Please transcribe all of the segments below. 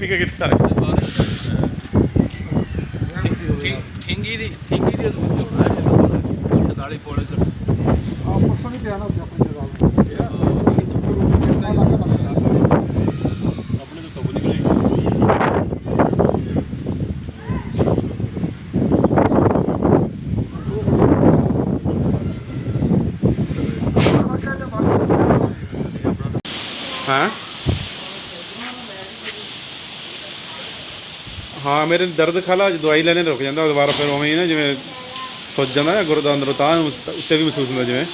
फिका कितना ठिंगी दी सताली पौड़े कर परसों नहीं गया ना उसे अपनी जगह अपने तो तब निकले हाँ हाँ मेरे दर्द खाला दवाई लेने रुक जाता दोबारा फिर उवें ही ना जिमें सुज जाता ना गुरदा अंदरों तां उत्ते भी महसूस होंदा जिमें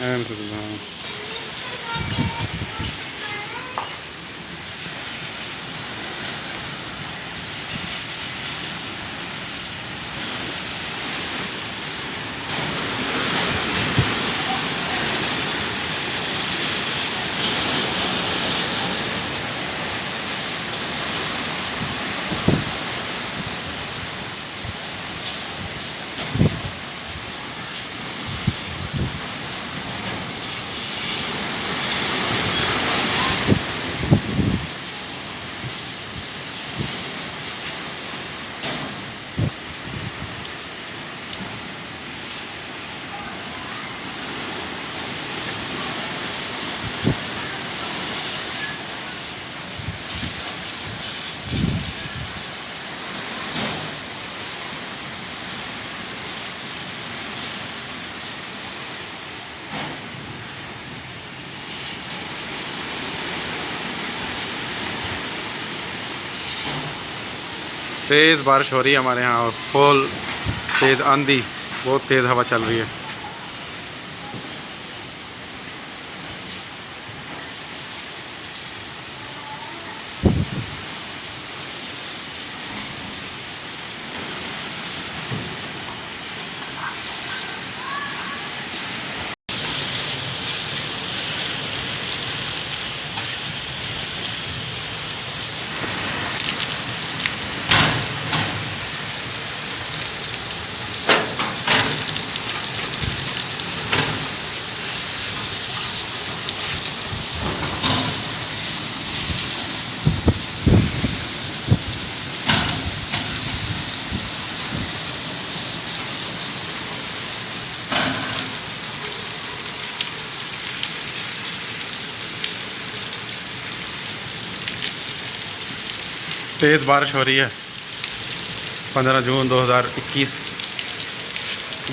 ਐਵੇਂ महसूस होंदा हाँ तेज़ बारिश हो रही है हमारे यहाँ और फुल तेज़ आंधी बहुत तेज़ हवा चल रही है। तेज़ बारिश हो रही है 15 जून 2021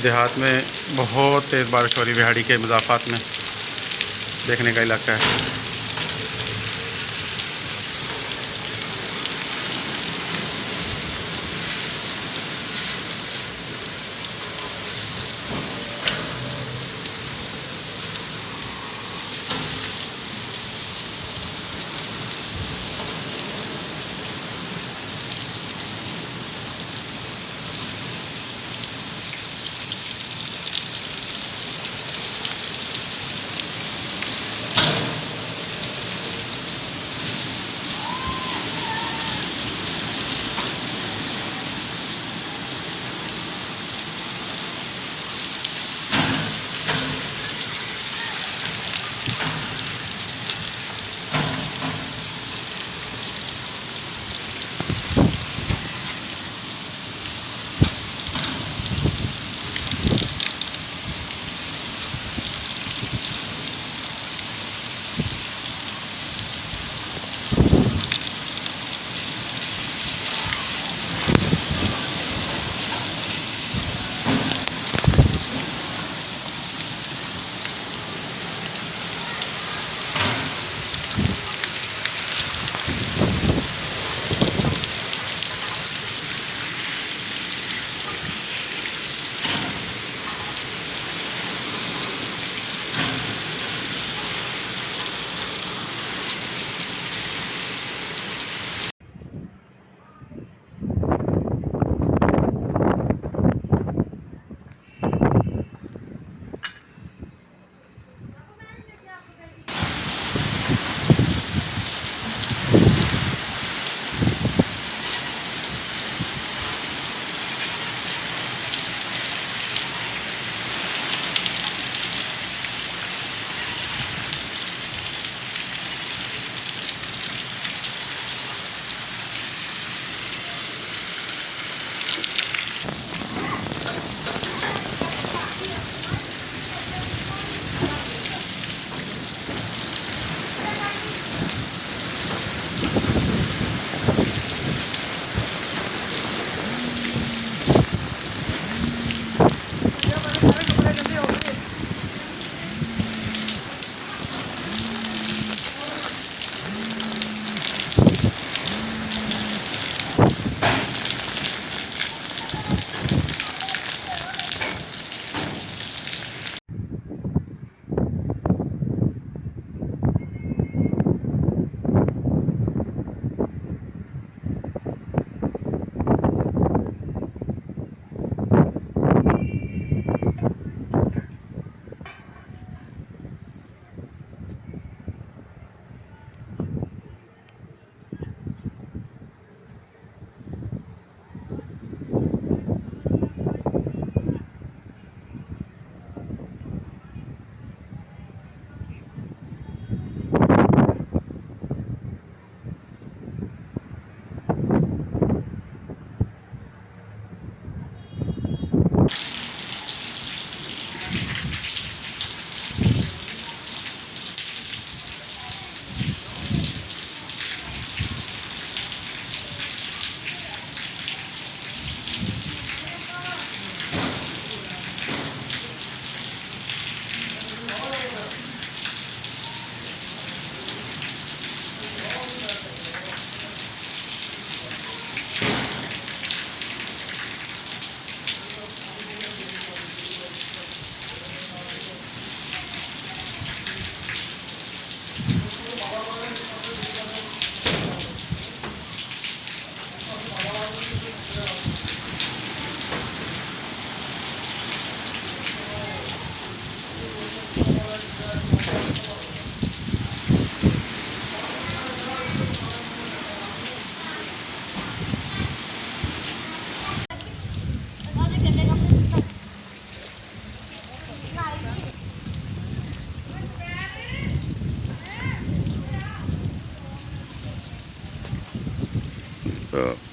देहात में बहुत तेज़ बारिश हो रही है। बिहाड़ी के मज़ाफ़ात में देखने का इलाका है। तो